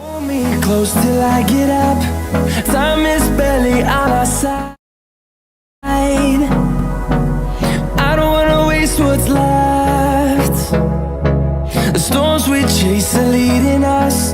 Hold me close till I get up. Time is barely on our side. I don't wanna waste what's left. The storms we chase are leading us.